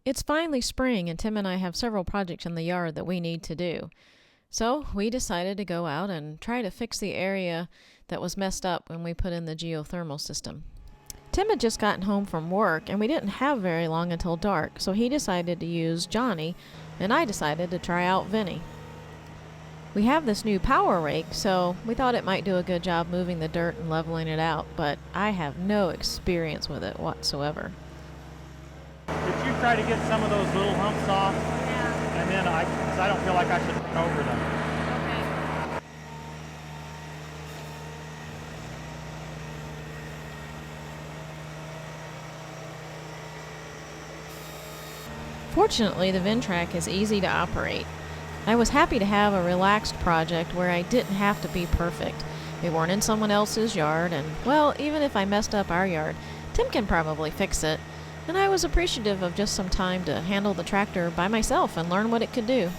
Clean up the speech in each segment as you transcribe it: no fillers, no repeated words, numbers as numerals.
It's finally spring, and Tim and I have several projects in the yard that we need to do. So we decided to go out and try to fix the area that was messed up when we put in the geothermal system. Tim had just gotten home from work, and we didn't have very long until dark, so he decided to use Johnny, and I decided to try out Vinny. We have this new power rake, so we thought it might do a good job moving the dirt and leveling it out, but I have no experience with it whatsoever. Did you try to get some of those little humps off? Yeah. And then because I don't feel like I should run over them. Okay. Fortunately, the Ventrac is easy to operate. I was happy to have a relaxed project where I didn't have to be perfect. We weren't in someone else's yard, and, well, even if I messed up our yard, Tim can probably fix it. And I was appreciative of just some time to handle the tractor by myself and learn what it could do.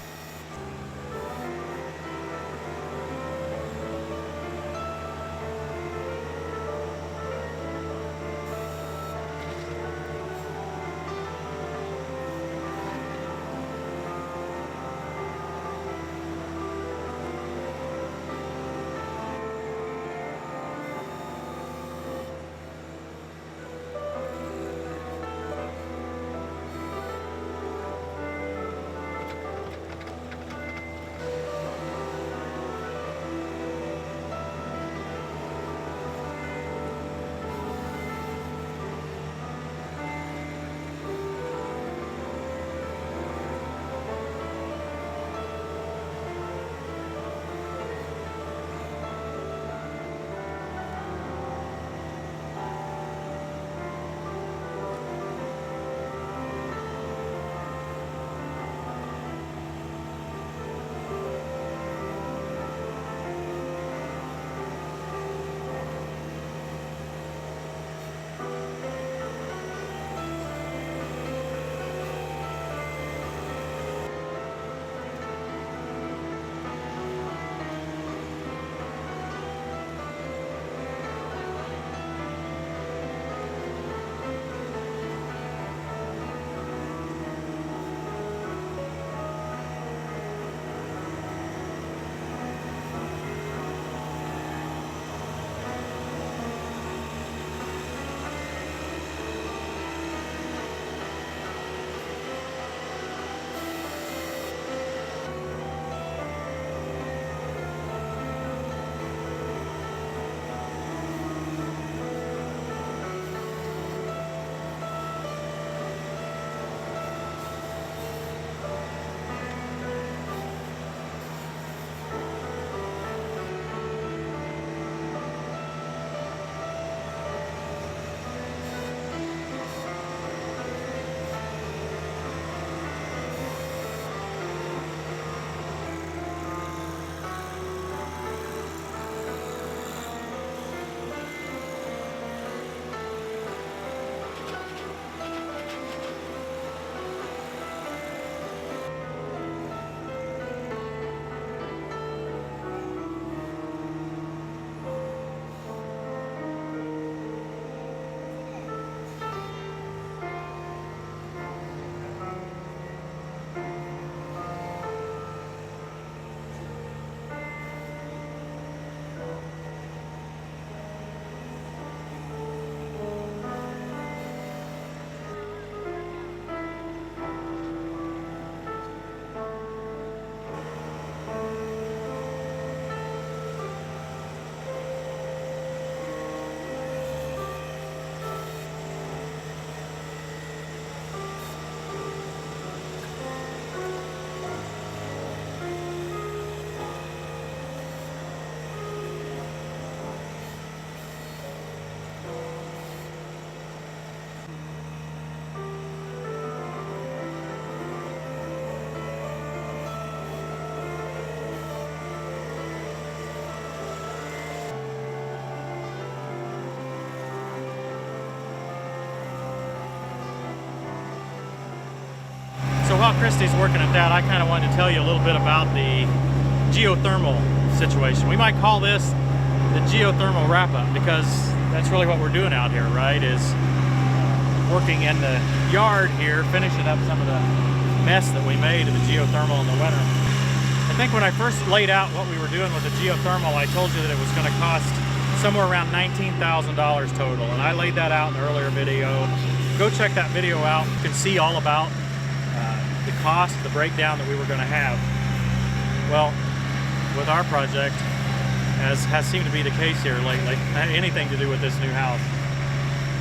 So while Christy's working at that, I kind of wanted to tell you a little bit about the geothermal situation. We might call this the geothermal wrap-up because that's really what we're doing out here, right? Is working in the yard here, finishing up some of the mess that we made of the geothermal in the winter. I think when I first laid out what we were doing with the geothermal, I told you that it was going to cost somewhere around $19,000 total, and I laid that out in an earlier video. Go check that video out. You can see all about the cost, the breakdown that we were going to have. Well, with our project, as has seemed to be the case here lately, anything to do with this new house,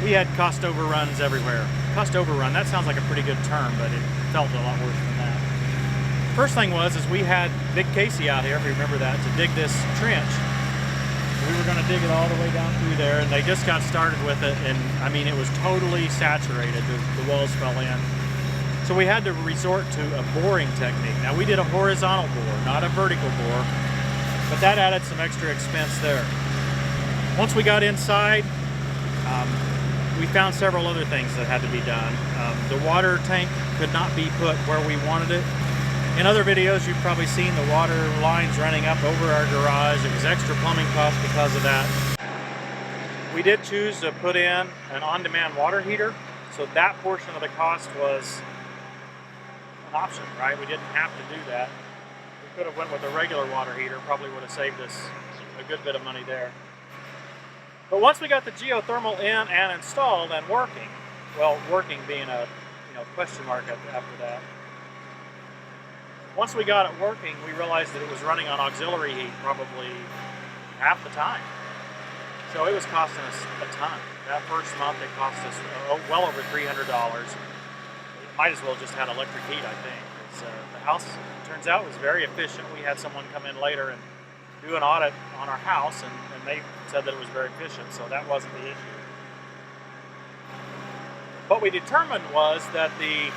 we had cost overruns everywhere. Cost overrun, that sounds like a pretty good term, but it felt a lot worse than that. First thing was we had Big Casey out here, if you remember that, to dig this trench. We were going to dig it all the way down through there, and they just got started with it, and I mean, it was totally saturated. The walls fell in. So we had to resort to a boring technique. Now, we did a horizontal bore, not a vertical bore, but that added some extra expense there. Once we got inside, we found several other things that had to be done. The water tank could not be put where we wanted it. In other videos, you've probably seen the water lines running up over our garage. It was extra plumbing cost because of that. We did choose to put in an on-demand water heater, so that portion of the cost was an option, right? We didn't have to do that. We could have went with a regular water heater, probably would have saved us a good bit of money there. But once we got the geothermal in and installed and working, well, working being a question mark after that. Once we got it working, we realized that it was running on auxiliary heat probably half the time. So it was costing us a ton. That first month it cost us well over $300. It might as well just had electric heat, I think. The house, turns out, was very efficient. We had someone come in later and do an audit on our house, and they said that it was very efficient, so that wasn't the issue. What we determined was that the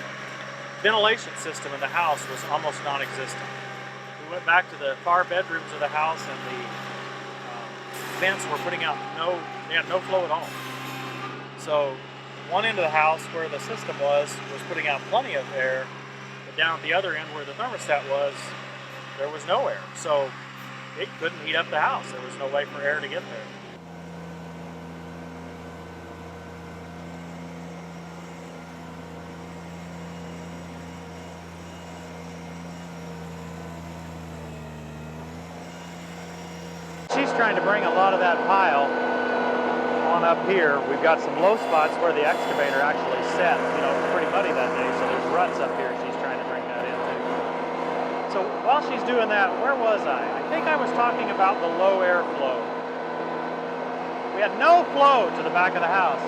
ventilation system in the house was almost non-existent. We went back to the far bedrooms of the house, and the vents were putting out they had no flow at all. So one end of the house where the system was putting out plenty of air, but down at the other end where the thermostat was, there was no air. So it couldn't heat up the house. There was no way for air to get there. She's trying to bring a lot of that pile on up here. We've got some low spots where the excavator actually set. It's pretty muddy that day, so there's ruts up here she's trying to bring that into. So while she's doing that, where was I? I think I was talking about the low airflow. We had no flow to the back of the house.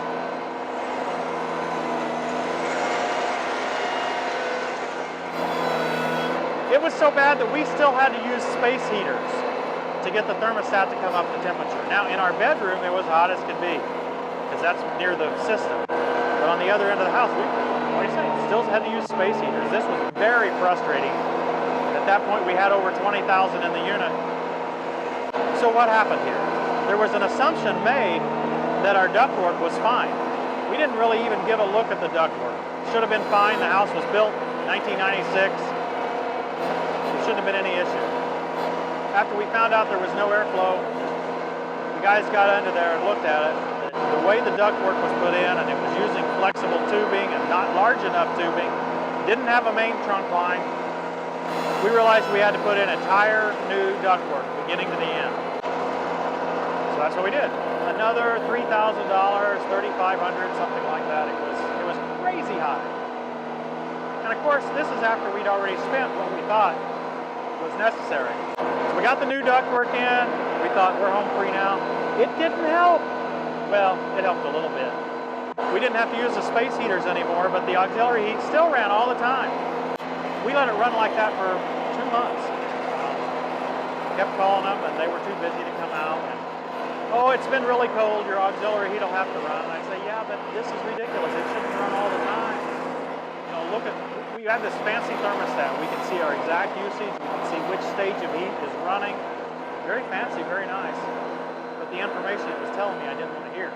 It was so bad that we still had to use space heaters to get the thermostat to come up to temperature. Now, in our bedroom, it was hot as could be, because that's near the system. But on the other end of the house, still had to use space heaters. This was very frustrating. At that point, we had over 20,000 in the unit. So what happened here? There was an assumption made that our ductwork was fine. We didn't really even give a look at the ductwork. Should have been fine. The house was built in 1996. There shouldn't have been any issue. After we found out there was no airflow, the guys got under there and looked at it. The way the ductwork was put in, and it was using flexible tubing and not large enough tubing, didn't have a main trunk line. We realized we had to put in entire new ductwork, beginning to the end. So that's what we did. Another $3,000, $3,500, something like that. It was crazy high. And of course, this is after we'd already spent what we thought was necessary. So we got the new ductwork in. We thought we're home free now. It didn't help. Well, it helped a little bit. We didn't have to use the space heaters anymore, but the auxiliary heat still ran all the time. We let it run like that for 2 months. Kept calling them, and they were too busy to come out. And, oh, it's been really cold. Your auxiliary heat will have to run. And I say, yeah, but this is ridiculous. It shouldn't run all the time. Look at, we have this fancy thermostat. We can see our exact usage. We can see which stage of heat is running. Very fancy, very nice. But the information it was telling me I didn't want to hear.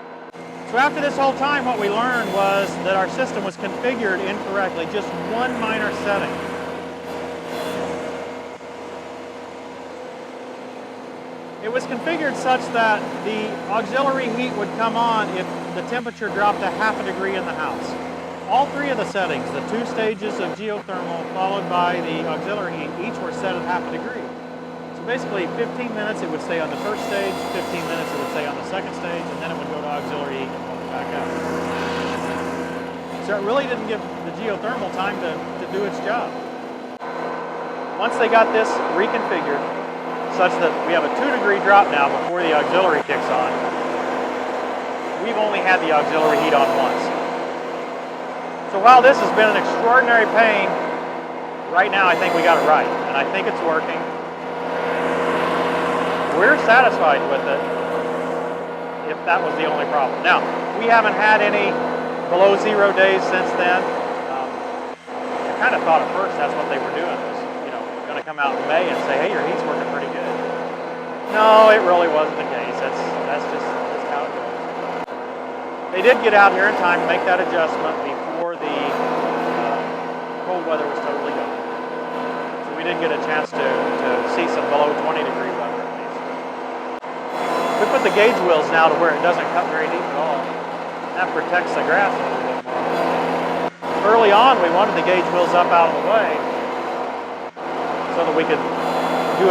So after this whole time, what we learned was that our system was configured incorrectly. Just one minor setting. It was configured such that the auxiliary heat would come on if the temperature dropped a half a degree in the house. All three of the settings, the 2 stages of geothermal followed by the auxiliary heat, each were set at ½ degree. So basically 15 minutes it would stay on the first stage, 15 minutes it would stay on the second stage, and then it would go to auxiliary heat and roll back out. So it really didn't give the geothermal time to do its job. Once they got this reconfigured, such that we have a 2-degree drop now before the auxiliary kicks on, we've only had the auxiliary heat on once. So while this has been an extraordinary pain, right now I think we got it right, and I think it's working. We're satisfied with it, if that was the only problem. Now, we haven't had any below 0 days since then. I kind of thought at first that's what they were doing, was, going to come out in May and say, hey, your heat's working pretty good. No, it really wasn't the case. That's just how it goes. They did get out here in time to make that adjustment before the cold weather was totally gone. So we did get a chance to see some below 20-degree weather at least. We put the gauge wheels now to where it doesn't cut very deep at all. That protects the grass a little bit more. Early on, we wanted the gauge wheels up out of the way so that we could do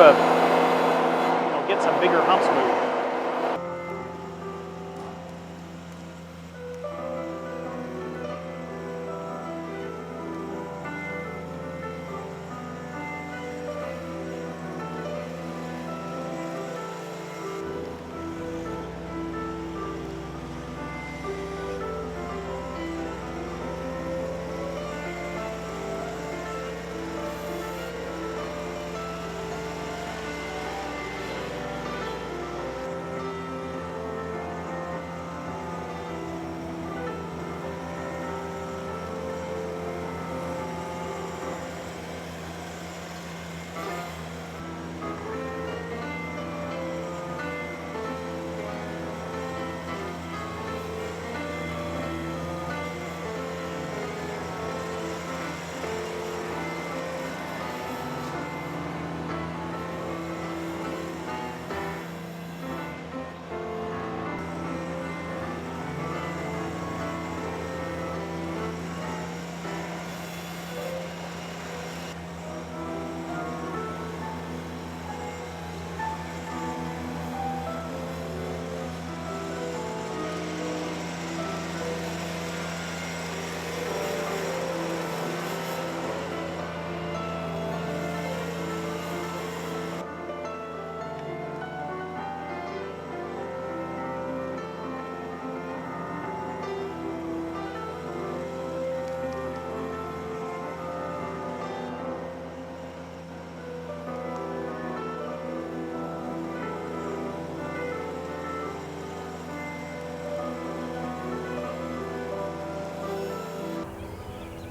get some bigger humps moved.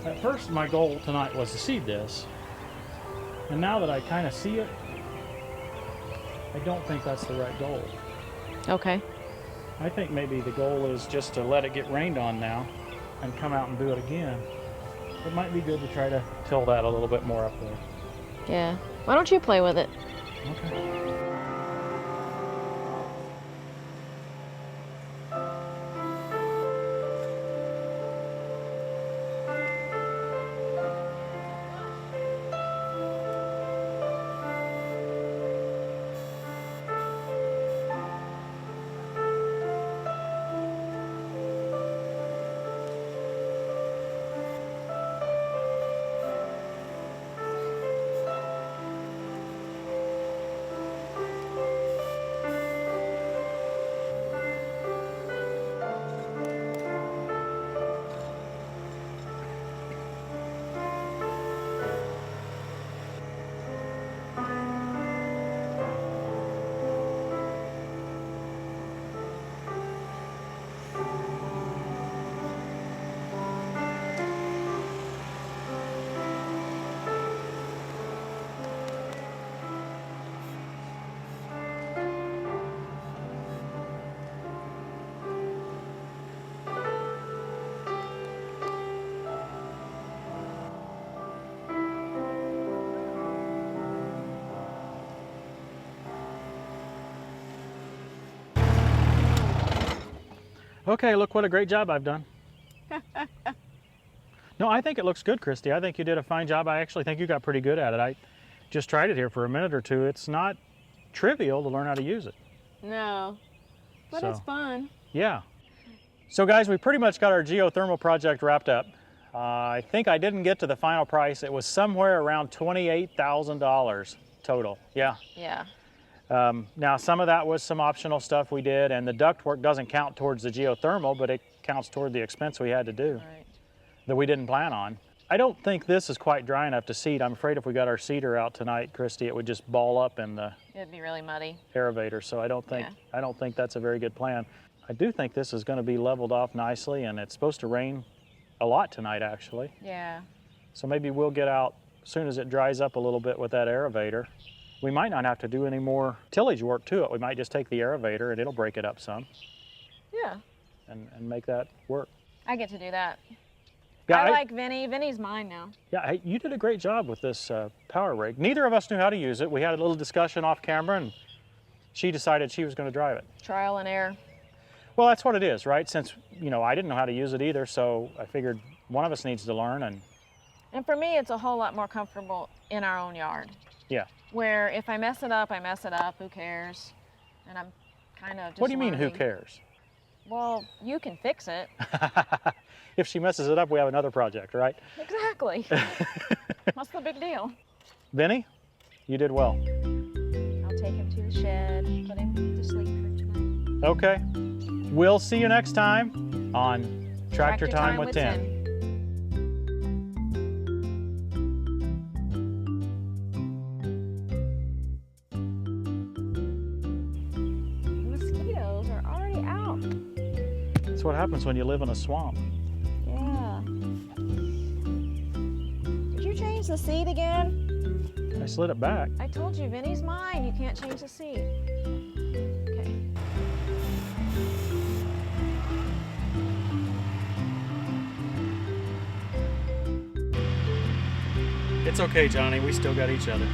At first, my goal tonight was to seed this, and now that I kind of see it, I don't think that's the right goal. Okay. I think maybe the goal is just to let it get rained on now and come out and do it again. It might be good to try to till that a little bit more up there. Yeah. Why don't you play with it? Okay. Okay, look what a great job I've done. No, I think it looks good, Christy. I think you did a fine job. I actually think you got pretty good at it. I just tried it here for a minute or two. It's not trivial to learn how to use it. No, but So, it's fun. Yeah. So guys, we pretty much got our geothermal project wrapped up. I think I didn't get to the final price. It was somewhere around $28,000 total. Yeah. Yeah. Now some of that was some optional stuff we did, and the ductwork doesn't count towards the geothermal, but it counts toward the expense we had to do Right. that we didn't plan on. I don't think this is quite dry enough to seed. I'm afraid if we got our seeder out tonight, Christy, it would just ball up in the It'd be really muddy. aerator. So I don't think that's a very good plan. I do think this is going to be leveled off nicely, and it's supposed to rain a lot tonight actually. Yeah. So maybe we'll get out as soon as it dries up a little bit with that aerator. We might not have to do any more tillage work to it. We might just take the aerator and it'll break it up some Yeah. and make that work. I get to do that. Yeah, I like Vinny. Vinny's mine now. Yeah, hey, you did a great job with this power rake. Neither of us knew how to use it. We had a little discussion off camera and she decided she was going to drive it. Trial and error. Well, that's what it is, right? Since, you know, I didn't know how to use it either, so I figured one of us needs to learn. And for me, it's a whole lot more comfortable in our own yard. Yeah. Where if I mess it up, I mess it up. Who cares? And I'm kind of just What do you mean, who learning. cares? Well, you can fix it. If she messes it up, we have another project, right? Exactly. What's the big deal? Vinny, you did well. I'll take him to the shed, put him to sleep for tonight. Okay. We'll see you next time on Tractor Time with Tim. Mosquitoes are already out. That's what happens when you live in a swamp. Yeah. Did you change the seat again? I slid it back. I told you, Vinny's mine. You can't change the seat. Okay. It's okay, Johnny. We still got each other.